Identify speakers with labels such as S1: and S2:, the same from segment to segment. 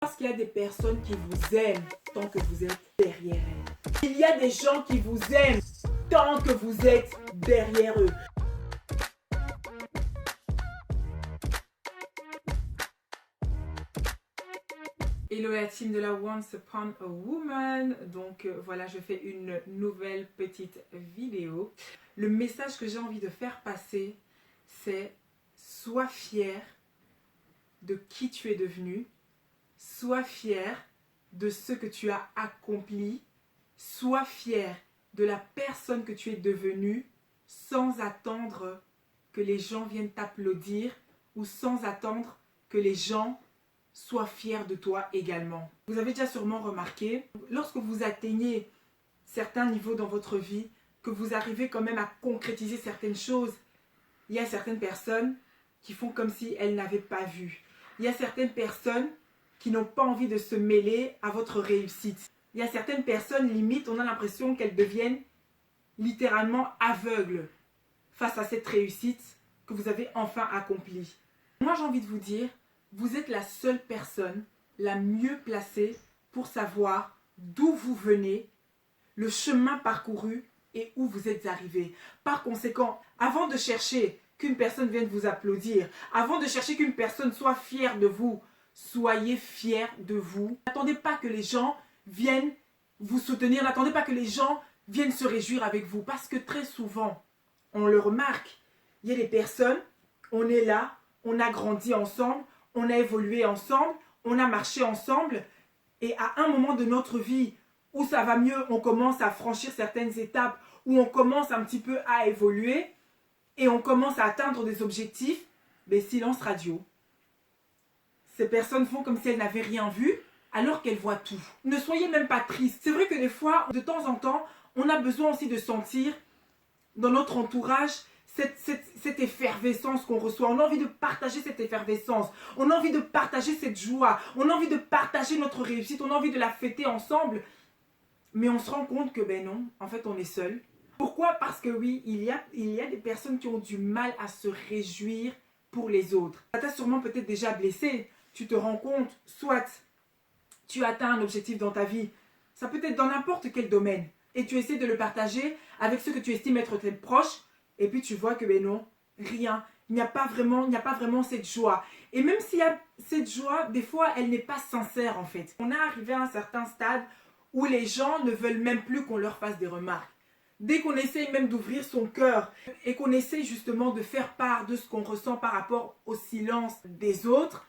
S1: Parce qu'il y a des personnes qui vous aiment tant que vous êtes derrière elles. Il y a des gens qui vous aiment tant que vous êtes derrière eux. Hello la team de la Once Upon a Woman. Donc voilà, je fais une nouvelle petite vidéo. Le message que j'ai envie de faire passer, c'est sois fier de qui tu es devenu. Sois fier de ce que tu as accompli. Sois fier de la personne que tu es devenue sans attendre que les gens viennent t'applaudir ou sans attendre que les gens soient fiers de toi également. Vous avez déjà sûrement remarqué, lorsque vous atteignez certains niveaux dans votre vie, que vous arrivez quand même à concrétiser certaines choses, il y a certaines personnes qui font comme si elles n'avaient pas vu. Il y a certaines personnes qui n'ont pas envie de se mêler à votre réussite. Il y a certaines personnes, limite, on a l'impression qu'elles deviennent littéralement aveugles face à cette réussite que vous avez enfin accomplie. Moi, j'ai envie de vous dire, vous êtes la seule personne la mieux placée pour savoir d'où vous venez, le chemin parcouru et où vous êtes arrivé. Par conséquent, avant de chercher qu'une personne vienne vous applaudir, avant de chercher qu'une personne soit fière de vous, soyez fiers de vous. N'attendez pas que les gens viennent vous soutenir. N'attendez pas que les gens viennent se réjouir avec vous. Parce que très souvent, on le remarque, il y a des personnes, on est là, on a grandi ensemble, on a évolué ensemble, on a marché ensemble. Et à un moment de notre vie où ça va mieux, on commence à franchir certaines étapes, où on commence un petit peu à évoluer et on commence à atteindre des objectifs, mais silence radio. Ces personnes font comme si elles n'avaient rien vu, alors qu'elles voient tout. Ne soyez même pas tristes. C'est vrai que des fois, de temps en temps, on a besoin aussi de sentir dans notre entourage cette effervescence qu'on reçoit. On a envie de partager cette effervescence. On a envie de partager cette joie. On a envie de partager notre réussite. On a envie de la fêter ensemble. Mais on se rend compte que ben non, en fait, on est seul. Pourquoi? Parce que oui, il y a des personnes qui ont du mal à se réjouir pour les autres. Ça t'a sûrement peut-être déjà blessé. Tu te rends compte, soit tu atteins un objectif dans ta vie, ça peut être dans n'importe quel domaine, et tu essaies de le partager avec ceux que tu estimes être tes proches, et puis tu vois que ben non, rien, il n'y a pas vraiment cette joie. Et même s'il y a cette joie, des fois elle n'est pas sincère en fait. On est arrivé à un certain stade où les gens ne veulent même plus qu'on leur fasse des remarques. Dès qu'on essaye même d'ouvrir son cœur et qu'on essaye justement de faire part de ce qu'on ressent par rapport au silence des autres,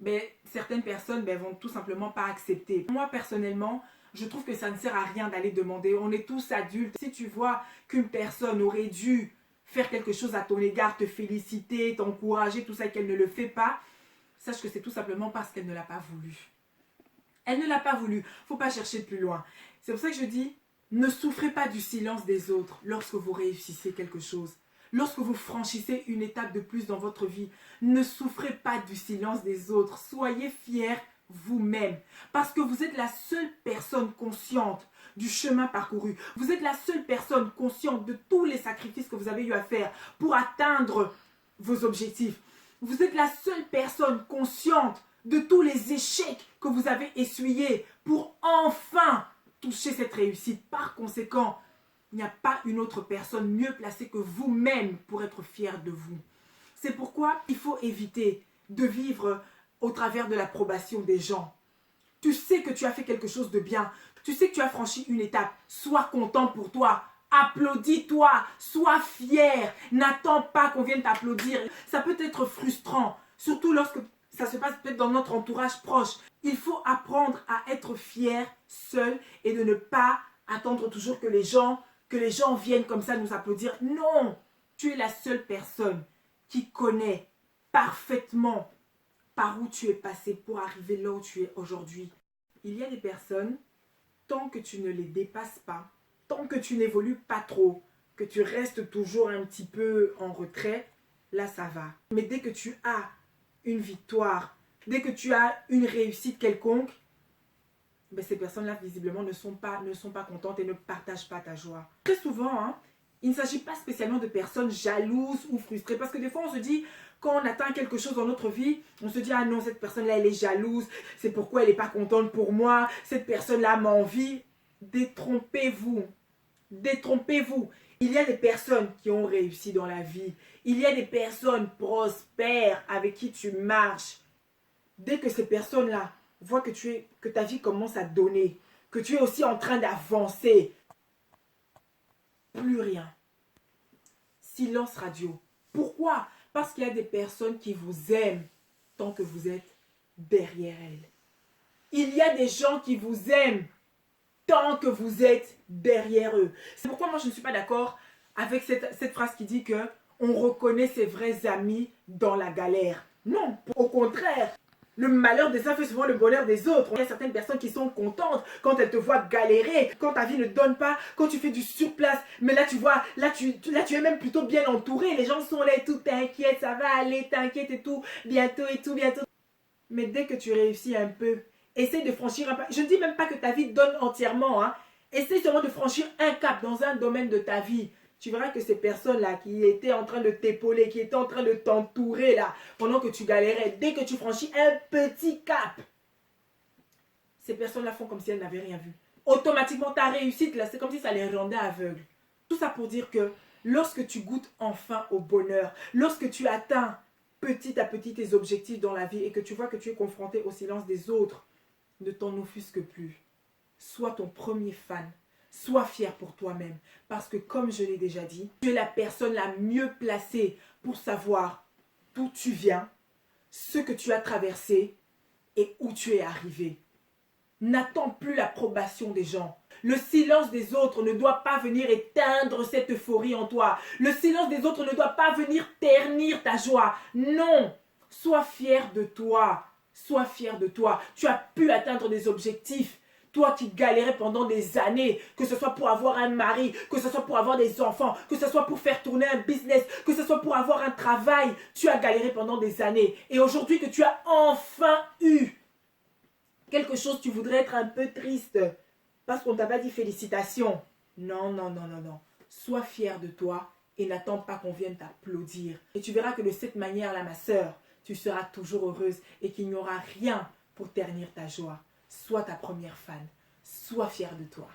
S1: ben, certaines personnes vont tout simplement pas accepter. Moi personnellement, je trouve que ça ne sert à rien d'aller demander. On est tous adultes. Si tu vois qu'une personne aurait dû faire quelque chose à ton égard, te féliciter, t'encourager, tout ça, et qu'elle ne le fait pas, sache que c'est tout simplement parce qu'elle ne l'a pas voulu. Elle ne l'a pas voulu. Faut pas chercher plus loin. C'est pour ça que je dis, ne souffrez pas du silence des autres lorsque vous réussissez quelque chose. Lorsque vous franchissez une étape de plus dans votre vie, ne souffrez pas du silence des autres. Soyez fiers vous-même. Parce que vous êtes la seule personne consciente du chemin parcouru. Vous êtes la seule personne consciente de tous les sacrifices que vous avez eu à faire pour atteindre vos objectifs. Vous êtes la seule personne consciente de tous les échecs que vous avez essuyés pour enfin toucher cette réussite. Par conséquent, il n'y a pas une autre personne mieux placée que vous-même pour être fier de vous. C'est pourquoi il faut éviter de vivre au travers de l'approbation des gens. Tu sais que tu as fait quelque chose de bien. Tu sais que tu as franchi une étape. Sois content pour toi. Applaudis-toi. Sois fier. N'attends pas qu'on vienne t'applaudir. Ça peut être frustrant, surtout lorsque ça se passe peut-être dans notre entourage proche. Il faut apprendre à être fier seul et de ne pas attendre toujours que les gens viennent comme ça nous applaudir. Non, tu es la seule personne qui connaît parfaitement par où tu es passé pour arriver là où tu es aujourd'hui. Il y a des personnes, tant que tu ne les dépasses pas, tant que tu n'évolues pas trop, que tu restes toujours un petit peu en retrait, là ça va. Mais dès que tu as une victoire, dès que tu as une réussite quelconque, ces personnes-là, visiblement, ne sont pas contentes et ne partagent pas ta joie. Très souvent, il ne s'agit pas spécialement de personnes jalouses ou frustrées. Parce que des fois, on se dit, quand on atteint quelque chose dans notre vie, on se dit, ah non, cette personne-là, elle est jalouse, c'est pourquoi elle n'est pas contente pour moi, cette personne-là m'envie. Détrompez-vous. Détrompez-vous. Il y a des personnes qui ont réussi dans la vie. Il y a des personnes prospères avec qui tu marches. Dès que ces personnes-là voient que ta vie commence à donner, que tu es aussi en train d'avancer, plus rien. Silence radio. Pourquoi? Parce qu'il y a des personnes qui vous aiment tant que vous êtes derrière elles. Il y a des gens qui vous aiment tant que vous êtes derrière eux. C'est pourquoi moi je ne suis pas d'accord avec cette phrase qui dit que on reconnaît ses vrais amis dans la galère. Non, au contraire. Le malheur des uns fait souvent le bonheur des autres. Il y a certaines personnes qui sont contentes quand elles te voient galérer, quand ta vie ne donne pas, quand tu fais du surplace. Mais là, tu vois, là, tu es même plutôt bien entouré. Les gens sont là et tout, t'inquiète, ça va aller, t'inquiète et tout, bientôt et tout, bientôt. Mais dès que tu réussis un peu, essaye de franchir un pas. Je ne dis même pas que ta vie donne entièrement. Hein. Essaye seulement de franchir un cap dans un domaine de ta vie. Tu verras que ces personnes-là qui étaient en train de t'épauler, qui étaient en train de t'entourer là, pendant que tu galérais, dès que tu franchis un petit cap, ces personnes-là font comme si elles n'avaient rien vu. Automatiquement, ta réussite là, c'est comme si ça les rendait aveugles. Tout ça pour dire que lorsque tu goûtes enfin au bonheur, lorsque tu atteins petit à petit tes objectifs dans la vie et que tu vois que tu es confronté au silence des autres, ne t'en offusque plus. Sois ton premier fan. Sois fier pour toi-même. Parce que comme je l'ai déjà dit, tu es la personne la mieux placée pour savoir d'où tu viens, ce que tu as traversé et où tu es arrivé. N'attends plus l'approbation des gens. Le silence des autres ne doit pas venir éteindre cette euphorie en toi. Le silence des autres ne doit pas venir ternir ta joie. Non, sois fier de toi. Sois fier de toi. Tu as pu atteindre des objectifs. Toi qui galérais pendant des années, que ce soit pour avoir un mari, que ce soit pour avoir des enfants, que ce soit pour faire tourner un business, que ce soit pour avoir un travail, tu as galéré pendant des années. Et aujourd'hui que tu as enfin eu quelque chose, tu voudrais être un peu triste parce qu'on t'a pas dit félicitations. Non, non, non, non, non. Sois fier de toi et n'attends pas qu'on vienne t'applaudir. Et tu verras que de cette manière-là, ma sœur, tu seras toujours heureuse et qu'il n'y aura rien pour ternir ta joie. Sois ta première fan. Sois fière de toi.